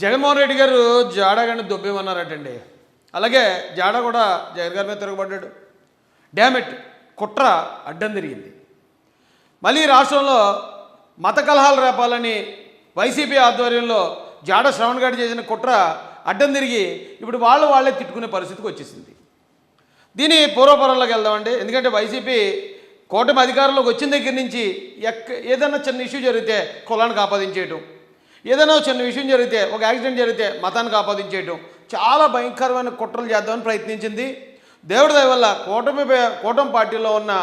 జగన్మోహన్ రెడ్డి గారు జాడగాని దొబ్బేమన్నారటండి. అలాగే జాడ కూడా జగన్ గారి మీద తిరగబడ్డాడు. డ్యామిట్ కుట్ర అడ్డం తిరిగింది. మళ్ళీ రాష్ట్రంలో మత కలహాలు రేపాలని వైసీపీ ఆధ్వర్యంలో జాడ శ్రవణ్ గారు చేసిన కుట్ర అడ్డం తిరిగి ఇప్పుడు వాళ్ళే తిట్టుకునే పరిస్థితికి వచ్చేసింది. దీని పూర్వపరంలోకి వెళ్దామండి. ఎందుకంటే వైసీపీ కూటమి అధికారంలోకి వచ్చిన దగ్గర నుంచి ఏదైనా చిన్న ఇష్యూ జరిగితే కులానికి ఆపాదించేయటం, ఏదైనా చిన్న విషయం జరిగితే ఒక యాక్సిడెంట్ జరిగితే మతానికి ఆపాదించేయటం, చాలా భయంకరమైన కుట్రలు చేద్దామని ప్రయత్నించింది. దేవుడి దయ వల్ల కూటమి పార్టీలో ఉన్న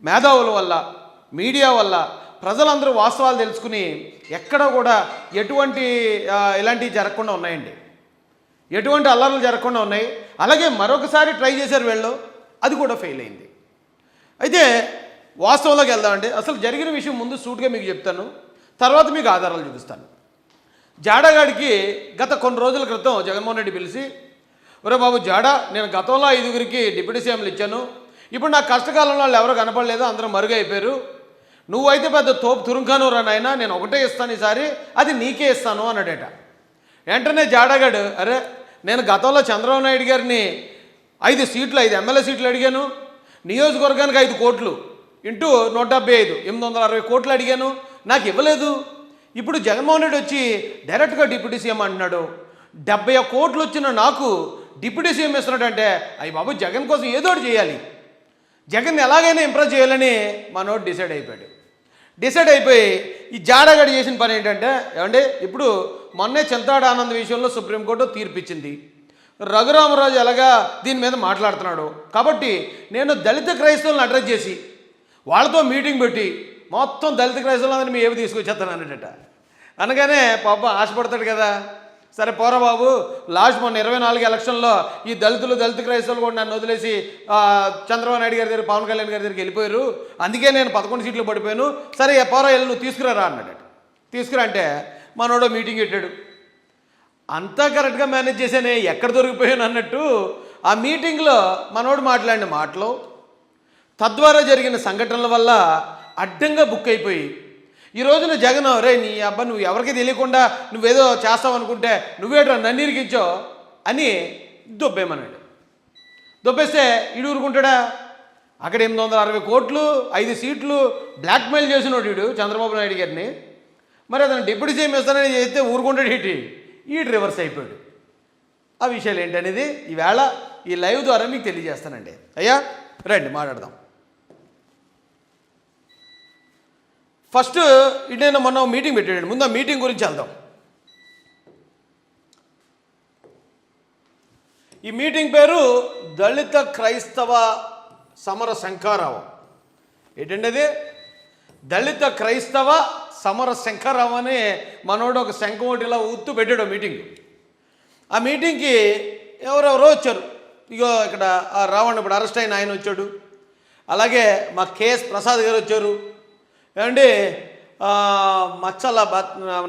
మేధావుల వల్ల, మీడియా వల్ల ప్రజలందరూ వాస్తవాలు తెలుసుకుని ఎక్కడ కూడా ఎటువంటి ఇలాంటివి జరగకుండా ఉన్నాయండి. ఎటువంటి అల్లర్లు జరగకుండా ఉన్నాయి. అలాగే మరొకసారి ట్రై చేశారు వీళ్ళు, అది కూడా ఫెయిల్ అయింది. అయితే వాస్తవంలోకి వెళ్దామండి. అసలు జరిగిన విషయం ముందు సూట్గా మీకు చెప్తాను, తర్వాత మీకు ఆధారాలు చూపిస్తాను. జాడగాడికి గత కొన్ని రోజుల క్రితం జగన్మోహన్ రెడ్డి పిలిచి, ఒరే బాబు జాడా, నేను గతంలో 5గురికి డిప్యూటీ సీఎంలు ఇచ్చాను, ఇప్పుడు నాకు కష్టకాలంలో వాళ్ళు ఎవరో కనపడలేదు, అందరూ మరుగైపోయారు, నువ్వైతే పెద్ద తోపు తురుంకాను రా నాయనా, నేను ఒకటే ఇస్తాను ఈసారి, అది నీకే ఇస్తాను అన్నాడట. వెంటనే జాడగాడు, అరే నేను గతంలో చంద్రబాబు నాయుడు గారిని 5 సీట్లు 5 ఎమ్మెల్యే సీట్లు అడిగాను, నియోజకవర్గానికి 5 కోట్లు ఇంటూ 175 860 కోట్లు అడిగాను, నాకు ఇవ్వలేదు. ఇప్పుడు జగన్మోహన్ రెడ్డి వచ్చి డైరెక్ట్గా డిప్యూటీ సీఎం అంటున్నాడు. 70 కోట్లు వచ్చిన నాకు డిప్యూటీ సీఎం ఇస్తున్నాడంటే అయ్యి బాబు జగన్ కోసం ఏదో ఒకటి చేయాలి, జగన్ ఎలాగైనా ఇంప్రెస్ చేయాలని మనోడు డిసైడ్ అయిపోయి ఈ జాడగడి చేసిన పని ఏంటంటే, ఏమంటే ఇప్పుడు మొన్నే చింతాడ ఆనంద్ విషయంలో సుప్రీంకోర్టు తీర్పిచ్చింది. రఘురామరాజు ఎలాగా దీని మీద మాట్లాడుతున్నాడు కాబట్టి నేను దళిత క్రైస్తవులను అడ్రస్ చేసి వాళ్ళతో మీటింగ్ పెట్టి మొత్తం దళిత క్రైస్తవులందరినీ మీ ఏవి తీసుకొచ్చేస్తాను అన్నట. అనగానే పాప ఆశపడతాడు కదా, సరే పోరా బాబు, లాస్ట్ మొన్న 24 ఎలక్షన్లో ఈ దళిత క్రైస్తవులు కూడా నన్ను వదిలేసి చంద్రబాబు నాయుడు గారి దగ్గర, పవన్ కళ్యాణ్ గారి దగ్గరికి వెళ్ళిపోయారు, అందుకే నేను 11 సీట్లు పడిపోయాను, సరే పోరా వెళ్ళి నువ్వు తీసుకురా అన్నాడట. తీసుకురా అంటే మనోడో మీటింగ్ పెట్టాడు. అంతా కరెక్ట్గా మేనేజ్ చేశానే, ఎక్కడ దొరికిపోయాను అన్నట్టు ఆ మీటింగ్లో మనోడు మాట్లాడిన మాటలు, తద్వారా జరిగిన సంఘటనల వల్ల అడ్డంగా బుక్ అయిపోయి ఈ రోజున జగన్, రే నీ అబ్బా నువ్వు ఎవరికి తెలియకుండా నువ్వేదో చేస్తావు అనుకుంటే నువ్వేట్రా నన్ను ఇరికించో అని దొబ్బేమన్నాడు. దొబ్బేస్తే ఈడు ఊరుకుంటాడా? అక్కడ 860 కోట్లు 5 సీట్లు బ్లాక్మెయిల్ చేసినోడు వీడు చంద్రబాబు నాయుడు గారిని. మరి అతను డిప్యూటీ సీఎం ఇస్తానని చేస్తే ఊరుకుంటాడు ఈడు రివర్స్ అయిపోయాడు. ఆ విషయాలు ఏంటనేది ఈవేళ ఈ లైవ్ ద్వారా మీకు తెలియజేస్తానండి. అయ్యా రండి మాట్లాడదాం. ఫస్ట్ నేను మొన్న మీటింగ్ పెట్టాడు, ముందు ఆ మీటింగ్ గురించి వెళ్దాం. ఈ మీటింగ్ పేరు దళిత క్రైస్తవ సమర శంఖారావం. ఏంటండి అది? దళిత క్రైస్తవ సమర శంఖారావం అని మనోడు ఒక శంఖం ఒకటి ఇలా ఊత్తు పెట్టాడు మీటింగ్. ఆ మీటింగ్కి ఎవరెవరో వచ్చారు. ఇగో ఇక్కడ రావణ్ ఇప్పుడు అరెస్ట్ అయిన ఆయన వచ్చాడు, అలాగే మా కేఎస్ ప్రసాద్ గారు వచ్చారు, ఏమండి మచ్చల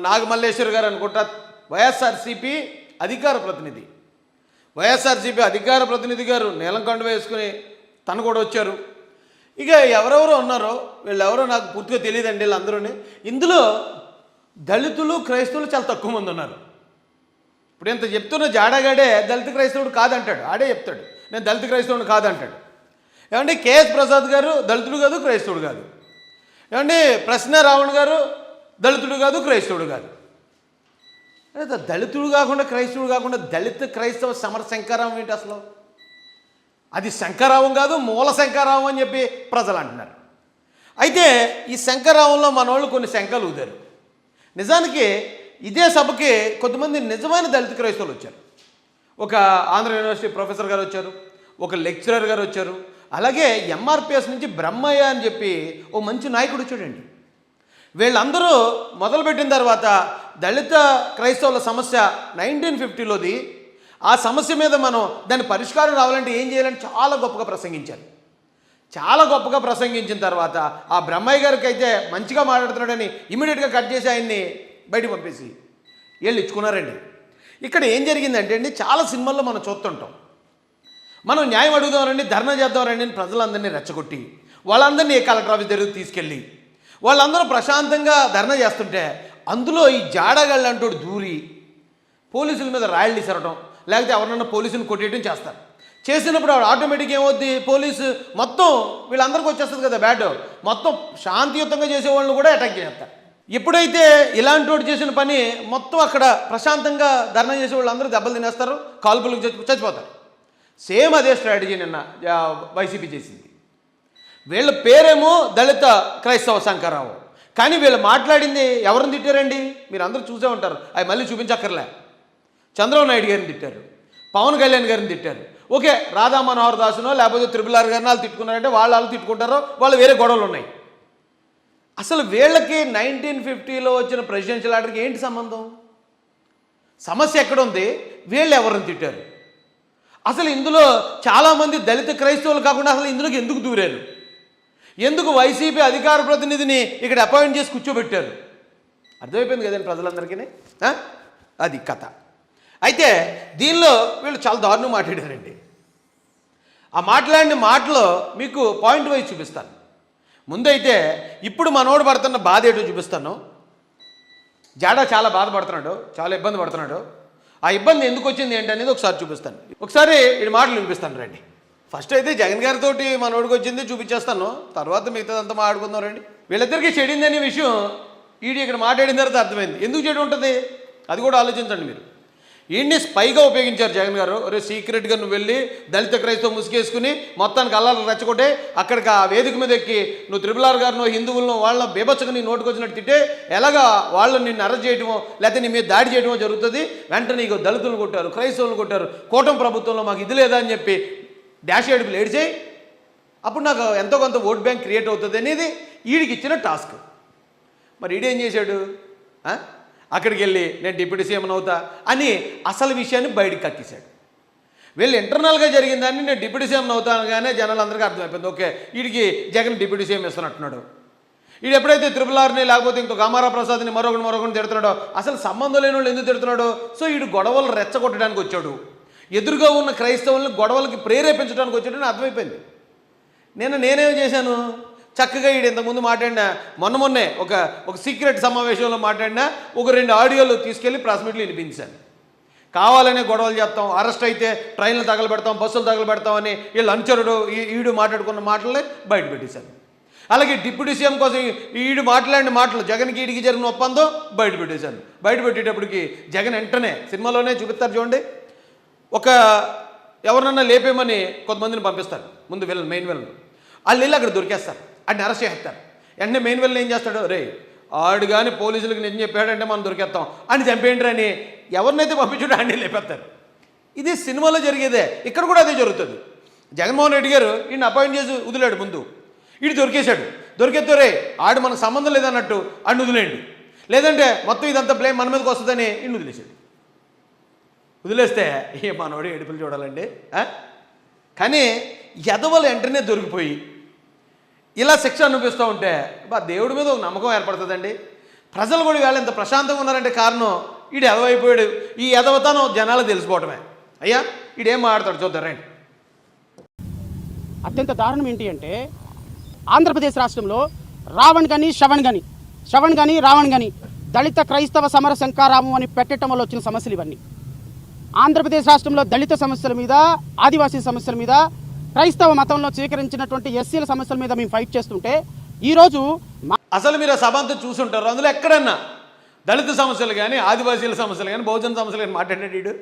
నాగమల్లేశ్వర్ గారు అనుకుంటా వైఎస్ఆర్సీపీ అధికార ప్రతినిధి గారు నీలం కండువ వేసుకుని తను కూడా వచ్చారు. ఇక ఎవరెవరో ఉన్నారో వీళ్ళెవరో నాకు పూర్తిగా తెలియదండి వీళ్ళందరూని. ఇందులో దళితులు క్రైస్తవులు చాలా తక్కువ మంది ఉన్నారు. ఇప్పుడు ఇంత చెప్తున్న జాడగాడే దళిత క్రైస్తవుడు కాదంటాడు, ఆడే చెప్తాడు నేను దళిత క్రైస్తవుడు కాదంటాడు. ఏమండి కేఎస్ ప్రసాద్ గారు దళితుడు కాదు, క్రైస్తవుడు కాదు. ఏమండి ప్రశ్న రావణ్ గారు దళితుడు కాదు, క్రైస్తవుడు కాదు. దళితుడు కాకుండా క్రైస్తవుడు కాకుండా దళిత క్రైస్తవ సమర శంఖారావం ఏంటి అసలు? అది శంఖారావం కాదు, మూల శంఖారావం అని చెప్పి ప్రజలు అంటున్నారు. అయితే ఈ శంఖారావంలో మన వాళ్ళు కొన్ని శంఖాలు ఊదారు. నిజానికి ఇదే సభకి కొంతమంది నిజమైన దళిత క్రైస్తవులు వచ్చారు. ఒక ఆంధ్ర యూనివర్సిటీ ప్రొఫెసర్ గారు వచ్చారు, ఒక లెక్చరర్ గారు వచ్చారు, అలాగే ఎంఆర్పిఎస్ నుంచి బ్రహ్మయ్య అని చెప్పి ఓ మంచి నాయకుడు వచ్చాడండి. వీళ్ళందరూ మొదలుపెట్టిన తర్వాత దళిత క్రైస్తవుల సమస్య 1950లోది. ఆ సమస్య మీద మనం దాని పరిష్కారం రావాలంటే ఏం చేయాలని చాలా గొప్పగా ప్రసంగించిన తర్వాత ఆ బ్రహ్మయ్య గారికి అయితే మంచిగా మాట్లాడుతున్నాడని ఇమీడియట్గా కట్ చేసి ఆయన్ని బయటకు పంపేసి వీళ్ళు ఇచ్చుకున్నారండి. ఇక్కడ ఏం జరిగిందంటే అండి, చాలా సినిమాల్లో మనం చూస్తుంటాం, మనం న్యాయం అడుగుదామరండి, ధర్నా చేద్దామరండి అని ప్రజలందరినీ రెచ్చగొట్టి వాళ్ళందరినీ కలెక్టర్ ఆఫీస్ దగ్గరికి తీసుకెళ్ళి వాళ్ళందరూ ప్రశాంతంగా ధర్నా చేస్తుంటే అందులో ఈ జాడగాళ్ళు అంటూ దూరి పోలీసుల మీద రాయలు తీసరటం, లేకపోతే ఎవరినన్నా పోలీసుని కొట్టేయడం చేస్తారు. చేసినప్పుడు ఆటోమేటిక్ ఏమవుద్ది, పోలీసు మొత్తం వీళ్ళందరికీ వచ్చేస్తుంది కదా బ్యాడ్, మొత్తం శాంతియుతంగా చేసేవాళ్ళని కూడా అటాక్ చేస్తారు. ఎప్పుడైతే ఇలాంటి వాడు చేసిన పని మొత్తం అక్కడ ప్రశాంతంగా ధర్నా చేసే వాళ్ళు అందరూ దెబ్బలు తినేస్తారు, కాల్పులకు చచ్చిపోతారు. సేమ్ అదే స్ట్రాటజీ నిన్న వైసీపీ చేసింది. వీళ్ళ పేరేమో దళిత క్రైస్తవ శంకర్రావు, కానీ వీళ్ళు మాట్లాడింది ఎవరిని తిట్టారండి? మీరు అందరూ చూసే ఉంటారు, అవి మళ్ళీ చూపించక్కర్లే. చంద్రబాబు నాయుడు గారిని తిట్టారు, పవన్ కళ్యాణ్ గారిని తిట్టారు. ఓకే, రాధా మనోహర్ దాసునో లేకపోతే త్రిపుల్ ఆర్ గారిని వాళ్ళు తిట్టుకున్నారంటే వాళ్ళు తిట్టుకుంటారో, వాళ్ళు వేరే గొడవలు ఉన్నాయి. అసలు వీళ్ళకి 1950లో వచ్చిన ప్రెసిడెన్షియల్ ఆర్డర్కి ఏంటి సంబంధం? సమస్య ఎక్కడ ఉంది? వీళ్ళు ఎవరిని తిట్టారు? అసలు ఇందులో చాలామంది దళిత క్రైస్తవులు కాకుండా అసలు ఇందులోకి ఎందుకు దూరారు? ఎందుకు వైసీపీ అధికార ప్రతినిధిని ఇక్కడ అపాయింట్ చేసి కూర్చోబెట్టారు? అర్థమైపోయింది కదండి ప్రజలందరికీ. అది కథ. అయితే దీనిలో వీళ్ళు చాలా దారుణం మాట్లాడారండి. ఆ మాట్లాడిన మాటలో మీకు పాయింట్ వైజ్ చూపిస్తాను. ముందైతే ఇప్పుడు మనోడు పడుతున్న బాధ ఏంటో చూపిస్తాను. జాడా చాలా బాధపడుతున్నాడు, చాలా ఇబ్బంది పడుతున్నాడు. ఆ ఇబ్బంది ఎందుకు వచ్చింది ఏంటనేది ఒకసారి చూపిస్తాను. ఒకసారి ఈ మాటలు వినిపిస్తాను రండి. ఫస్ట్ అయితే జగన్ గారితో మనోడికి వచ్చింది చూపించేస్తాను, తర్వాత మిగతాదంతా మాట్లాడుకుందాం రండి. వీళ్ళిద్దరికీ చెడిందనే విషయం ఇక్కడ మాట్లాడిన తర్వాత అర్థమైంది. ఎందుకు చెడు ఉంటుంది అది కూడా ఆలోచించండి మీరు. ఈయన్ని స్పైగా ఉపయోగించారు జగన్ గారు. ఒరే సీక్రెట్గా నువ్వు వెళ్ళి దళిత క్రైస్తవ ముసుగేసుకుని మొత్తానికి అల్లాలు రెచ్చగొట్టే అక్కడికి ఆ వేదిక మీద ఎక్కి నువ్వు త్రిపుల్ ఆర్ గారినో హిందువులను వాళ్ళ బేబచ్చగా నీ నోటుకు వచ్చినట్టు తిట్టే ఎలాగా వాళ్ళు నిన్ను అరెస్ట్ చేయడమో లేకపోతే నీ మీద దాడి చేయడమో జరుగుతుంది. వెంటనే నీకు దళితులను కొట్టారు, క్రైస్తవులను కొట్టారు, కూటమి ప్రభుత్వంలో మాకు ఇది లేదా అని చెప్పి డాష్ ఏడుపులు ఏడిచేయి, అప్పుడు నాకు ఎంతో కొంత ఓట్ బ్యాంక్ క్రియేట్ అవుతుంది అనేది వీడికి ఇచ్చిన టాస్క్. మరి ఈడేం చేశాడు? అక్కడికి వెళ్ళి నేను డిప్యూటీ సీఎం అవుతా అని అసలు విషయాన్ని బయటకు కక్కేశాడు. వీళ్ళు ఇంటర్నల్గా జరిగిందాన్ని నేను డిప్యూటీ సీఎం అవుతానుగానే జనాలందరికీ అర్థమైపోయింది. ఓకే, వీడికి జగన్ డిప్యూటీ సీఎం ఇస్తున్నట్టున్నాడు. వీడు ఎప్పుడైతే త్రిపుల్ ఆర్ని లేకపోతే ఇంకొక అమారా ప్రసాద్ని మరొకరిని తిడుతున్నాడో, అసలు సంబంధం లేని వాళ్ళు ఎందుకు తిడుతున్నాడో, సో వీడు గొడవలు రెచ్చగొట్టడానికి వచ్చాడు, ఎదురుగా ఉన్న క్రైస్తవులను గొడవలకి ప్రేరేపించడానికి వచ్చాడని అర్థమైపోయింది. నేనేం చేశాను, చక్కగా వీడు ఇంతకుముందు మాట్లాడినా మొన్నే ఒక సీక్రెట్ సమావేశంలో మాట్లాడినా ఒక 2 ఆడియోలు తీసుకెళ్ళి ప్రెస్ మీట్లు వినిపించాను. కావాలనే గొడవలు చేస్తాం, అరెస్ట్ అయితే ట్రైన్లు తగలబెడతాం, బస్సులు తగలబెడతాం అని వీళ్ళు అనుచరుడు ఈడు మాట్లాడుకున్న మాటలనే బయట పెట్టేశాను. అలాగే డిప్యూటీ సీఎం కోసం ఈడు మాట్లాడిన మాటలు జగన్కి ఈడికి జరిగిన ఒప్పందం బయట పెట్టేశాను. బయట పెట్టేటప్పటికి జగన్ వెంటనే సినిమాలోనే చూపిస్తారు చూడండి, ఎవరినన్నా లేపేమని కొంతమందిని పంపిస్తారు ముందు మెయిన్ విలన్. వాళ్ళు వెళ్ళి అక్కడ దొరికేస్తారు, అడిని అరెస్ట్ చేస్తారు. వెంటనే మెయిన్ విలన్ ఏం చేస్తాడు, రే ఆడు కానీ పోలీసులకు నిజం చెప్పాడంటే మనం దొరికేస్తాం అని చంపేయండి అని ఎవరినైతే పంపించాడో అన్నీ లేపేస్తారు. ఇది సినిమాలో జరిగేదే, ఇక్కడ కూడా అదే జరుగుతుంది. జగన్మోహన్ రెడ్డి గారు ఈయన అపాయింట్ చేసి వదిలాడు ముందు, వీడు దొరికేశాడు. దొరికేతో రే ఆడు మనకు సంబంధం లేదన్నట్టు అన్ని వదిలేయండి, లేదంటే మొత్తం ఇదంతా బ్లేమ్ మన మీదకి వస్తుందని ఇన్ని వదిలేశాడు. వదిలేస్తే మనోడు ఏడుపులు చూడాలండి. కానీ ఎదవలు వెంటనే దొరికిపోయి ఇలా శిక్ష అనిపిస్తూ ఉంటే దేవుడి మీద ఒక నమ్మకం ఏర్పడుతుందండి. ప్రజలు కూడా వేళ ఇంత ప్రశాంతంగా ఉన్నారంటే కారణం వీడు ఎదవైపోయాడు. ఈ ఎదవతనం జనాలు తెలిసిపోవటమే. అయ్యా వీడేం మాట్లాడతాడు చూద్దాం రండి. అత్యంత దారుణం ఏంటి అంటే ఆంధ్రప్రదేశ్ రాష్ట్రంలో రావణ్ గని శ్రవణ్ గని రావణ్ గని దళిత క్రైస్తవ సమర శంకారామం అని పెట్టడం వల్ల వచ్చిన సమస్యలు ఇవన్నీ. ఆంధ్రప్రదేశ్ రాష్ట్రంలో దళిత సమస్యల మీద, ఆదివాసీ సమస్యల మీద, క్రైస్తవ మతంలో స్వీకరించినటువంటి ఎస్సీల సమస్యల మీద మేము ఫైట్ చేస్తుంటే ఈరోజు అసలు మీరు ఆ సభ అంతా చూసుంటారు. అందులో ఎక్కడన్నా దళిత సమస్యలు కానీ, ఆదివాసీల సమస్యలు కానీ, బహుజన సమస్యలు కానీ మాట్లాడాడు వీడు.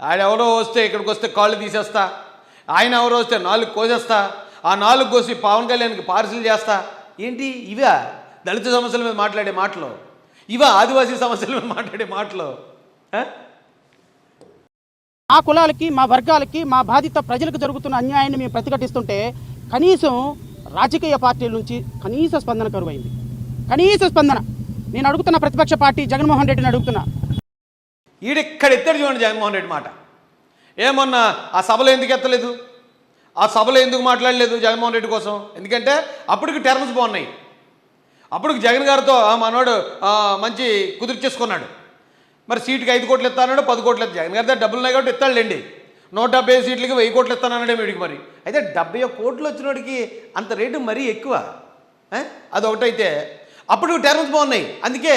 ఆడెవరో వస్తే ఇక్కడికి వస్తే కాళ్ళు తీసేస్తా, ఆయన ఎవరో వస్తే 4 కోసేస్తా, ఆ 4 కోసి పవన్ కళ్యాణ్కి పార్సిల్ చేస్తా. ఏంటి ఇవా దళిత సమస్యల మీద మాట్లాడే మాటలు? ఇవా ఆదివాసీ సమస్యల మీద మాట్లాడే మాటలు? మా కులాలకి, మా వర్గాలకి, మా బాధిత ప్రజలకు జరుగుతున్న అన్యాయాన్ని మేము ప్రతిఘటిస్తుంటే కనీసం రాజకీయ పార్టీల నుంచి కనీస స్పందన కరువైంది. కనీస స్పందన. నేను అడుగుతున్న ప్రతిపక్ష పార్టీ జగన్మోహన్ రెడ్డిని అడుగుతున్నా, ఈడెక్కడ ఎత్తాడు చూడండి జగన్మోహన్ రెడ్డి మాట. ఏమన్నా ఆ సభలో ఎందుకు ఎత్తలేదు, ఆ సభలో ఎందుకు మాట్లాడలేదు జగన్మోహన్ రెడ్డి కోసం? ఎందుకంటే అప్పటికి టర్మ్స్ బాగున్నాయి. అప్పటికి జగన్ గారితో మనోడు మంచి కుదిర్చేసుకున్నాడు. మరి సీటుకి 5 కోట్లు ఇస్తానన్నాడు, 10 కోట్లు ఇస్తా. జగన్ గారి దగ్గర డబ్బులు ఉన్నాయి కాబట్టి ఇస్తాడులేండి. 170 సీట్లకి 1000 కోట్లు ఇస్తానన్నాడే వీడికి. మరి అయితే 71 కోట్లు వచ్చినోడికి అంత రేటు మరీ ఎక్కువ. అదొకటైతే అప్పుడు టర్మ్స్ బాగున్నాయి. అందుకే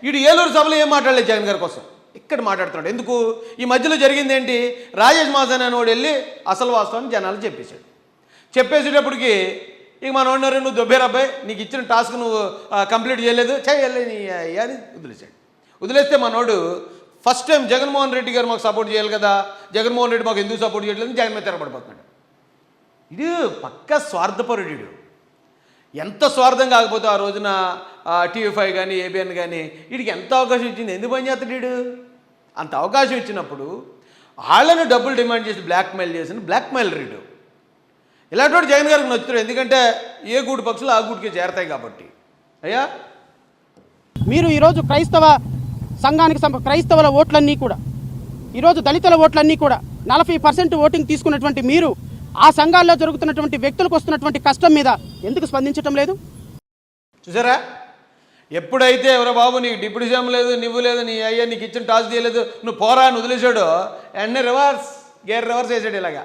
వీడు ఏలూరు సభలో ఏం మాట్లాడలేదు జగన్ గారి కోసం. ఇక్కడ మాట్లాడుతున్నాడు. ఎందుకు? ఈ మధ్యలో జరిగింది ఏంటి? రాజేష్ మాసాన్ అనేవాడు వెళ్ళి అసలు వాస్తవాన్ని జనాలు చెప్పేశాడు. చెప్పేసేటప్పటికి ఇక మనోడినారు, నువ్వు దొబ్బేరబ్బాయి, నీకు ఇచ్చిన టాస్క్ నువ్వు కంప్లీట్ చేయలేదు, చేయాలి నీ అని వదిలేశాడు. వదిలేస్తే మనోడు ఫస్ట్ టైం జగన్మోహన్ రెడ్డి గారు మాకు సపోర్ట్ చేయాలి కదా, జగన్మోహన్ రెడ్డి మాకు ఎందుకు సపోర్ట్ చేయట్లేదు, జగన్ మీద తిరగబడిపోతున్నాడు. ఇది పక్కా స్వార్థపరుడు. ఎంత స్వార్థం కాకపోతే ఆ రోజున TV5 కానీ ABN కానీ వీడికి ఎంత అవకాశం ఇచ్చింది, ఎందుకు పని చేస్తాడు వీడు? అంత అవకాశం ఇచ్చినప్పుడు వాళ్ళను డబ్బులు డిమాండ్ చేసి బ్లాక్మెయిల్ చేసిన బ్లాక్మెయిలర్ వీడు. ఇలాంటి జగన్ గారికి నచ్చుతాడు, ఎందుకంటే ఏ గూడు పక్షులు ఆ గూడికి చేరతాయి కాబట్టి. అయ్యా మీరు ఈరోజు క్రైస్తవ సంఘానికి క్రైస్తవుల ఓట్లన్నీ కూడా, ఈరోజు దళితుల ఓట్లన్నీ కూడా 40% ఓటింగ్ తీసుకున్నటువంటి మీరు ఆ సంఘాల్లో జరుగుతున్నటువంటి వ్యక్తులకు వస్తున్నటువంటి కష్టం మీద ఎందుకు స్పందించటం లేదు? చూసారా, ఎప్పుడైతే ఎవరో బాబు నీకు డిప్యూటీ సీఎం లేదు, నువ్వు లేదు, నీ అయ్యా నీకు ఇచ్చిన టాస్క్ చేయలేదు, నువ్వు పోరా అని వదిలేశాడు, వెంటనే గేర్ రివర్స్ వేసాడు. ఇలాగా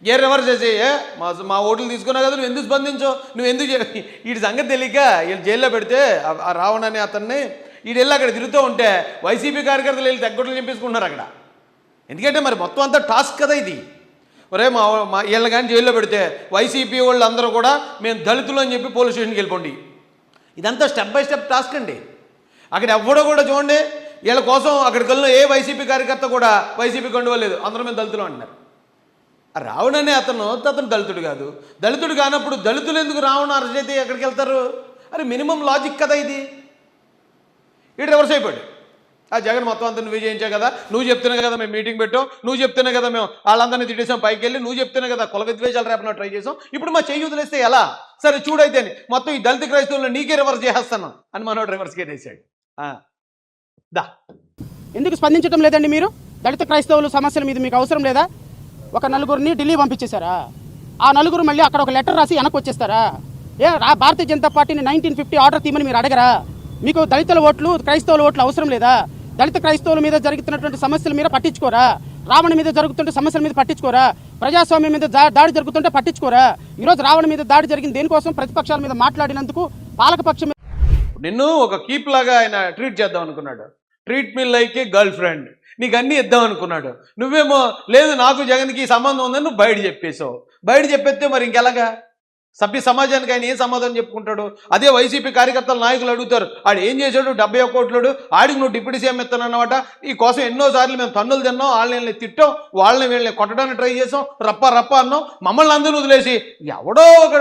గేర్ రివర్స్ వేసి మా ఓట్లు తీసుకున్నావు కదా, నువ్వు ఎందుకు స్పందించో, నువ్వు ఎందుకు వీడి సంగతి తెలియక వీళ్ళు జైల్లో పెడితే ఆ రావణ్ అనే అతన్ని వీడు వెళ్ళి అక్కడ తిరుగుతూ ఉంటే వైసీపీ కార్యకర్తలు వెళ్ళి తగ్గొట్లు నింపేసుకుంటున్నారు అక్కడ. ఎందుకంటే మరి మొత్తం అంతా టాస్క్ కదా ఇది. ఒరే మా వీళ్ళని కానీ జైల్లో పెడితే వైసీపీ వాళ్ళు అందరూ కూడా మేము దళితులు అని చెప్పి పోలీస్ స్టేషన్కి వెళ్ళిపోండి. ఇదంతా స్టెప్ బై స్టెప్ టాస్క్ అండి. అక్కడ ఎవడో కూడా చూడండి, వీళ్ళ కోసం అక్కడికి వెళ్ళిన ఏ వైసీపీ కార్యకర్త కూడా వైసీపీ కండువలేదు, అందరూ మేము దళితులు అంటున్నారు. రావణ్ అనే అతను దళితుడు కాదు. దళితుడు కానప్పుడు దళితులు ఎందుకు రావణ్ అరెస్ట్ అయితే ఎక్కడికి వెళ్తారు? అరే మినిమం లాజిక్ కదా ఇది. వీడు రివర్స్ అయిపోయాడు. ఆ జగన్ మొత్తం అంతా నువ్వే చేయించావు కదా, నువ్వు చెప్తున్నావు కదా మేము మీటింగ్ పెట్టాం, నువ్వు చెప్తున్నా కదా మేము వాళ్ళందరినీ తిట్టేసాం పైకి వెళ్ళి, నువ్వు చెప్తున్నా కదా కుల విద్వేషాలు రేపన ట్రై చేసాం, ఇప్పుడు మా చెయ్యి వదిలేస్తే ఎలా? సరే చూడైతే మొత్తం ఈ దళిత క్రైస్తవులను నీకే రివర్స్ చేసేస్తాను అని మనోడు రివర్స్ చేసేసాడు. దా ఎందుకు స్పందించడం లేదండి మీరు? దళిత క్రైస్తవుల సమస్యల మీద మీకు అవసరం లేదా? ఒక నలుగురిని ఢిల్లీ పంపించేశారా? ఆ నలుగురు మళ్ళీ అక్కడ ఒక లెటర్ రాసి వెనక్కి వచ్చేస్తారా? భారతీయ జనతా పార్టీని 1950 ఆర్డర్ తీయమని మీరు అడగరా? మీకు దళితుల ఓట్లు క్రైస్తవుల ఓట్లు అవసరం లేదా? దళిత క్రైస్తవుల మీద జరుగుతున్నటువంటి సమస్యల మీద పట్టించుకోరా? రావణ మీద జరుగుతుంటే సమస్యల మీద పట్టించుకోరా? ప్రజాస్వామ్యం మీద దాడి జరుగుతుంటే పట్టించుకోరా? ఈరోజు రావణ మీద దాడి జరిగింది దేనికోసం? ప్రతిపక్షాల మీద మాట్లాడినందుకు, పాలకపక్షం మీద. నిన్ను ఒక కీప్ లాగా ఆయన ట్రీట్ చేద్దాం అనుకున్నాడు. ట్రీట్ మీ లైక్ ఏ గర్ల్ ఫ్రెండ్, నీకు అన్నీ ఇద్దాం అనుకున్నాడు. నువ్వేమో లేదు నాకు జగన్కి సంబంధం ఉందని నువ్వు బయట చెప్పేసావు. బయట చెప్పేస్తే మరి ఇంకెలాగా? సభ్య సమాజానికి ఆయన ఏం సమాధానం చెప్పుకుంటాడు? అదే వైసీపీ కార్యకర్తల నాయకులు అడుగుతారు, ఆడు ఏం చేశాడు 71 కోట్లు, ఆడికి నువ్వు డిప్యూటీ సీఎం ఇస్తానన్నమాట, ఈ కోసం ఎన్నోసార్లు మేము తన్నులు తిన్నాం, వాళ్ళని తిట్టాం, వాళ్ళని వీళ్ళని కొట్టడానికి ట్రై చేసాం, రప్ప అన్నాం, మమ్మల్ని అందరూ వదిలేసి ఎవడో ఒక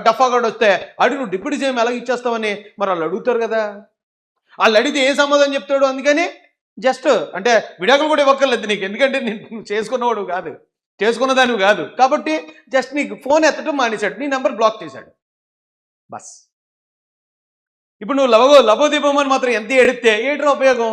డఫాగాడు వస్తే ఆడికి నువ్వు డిప్యూటీ సీఎం ఎలా ఇచ్చేస్తావని మరి వాళ్ళు అడుగుతారు కదా. వాళ్ళు అడిగితే ఏం సమాధానం చెప్తాడు? అందుకని జస్ట్ అంటే విడాకులు కూడా ఇవ్వక్కర్లేదు నీకు, ఎందుకంటే నేను చేసుకున్నవాడు కాదు, చేసుకున్నదానివి కాదు కాబట్టి జస్ట్ నీకు ఫోన్ ఎత్తడం మానేశాడు, నీ నెంబర్ బ్లాక్ చేశాడు బస్. ఇప్పుడు నువ్వు లభోదీపం అని మాత్రం ఎంత ఏడితే ఏంట్రా ఉపయోగం?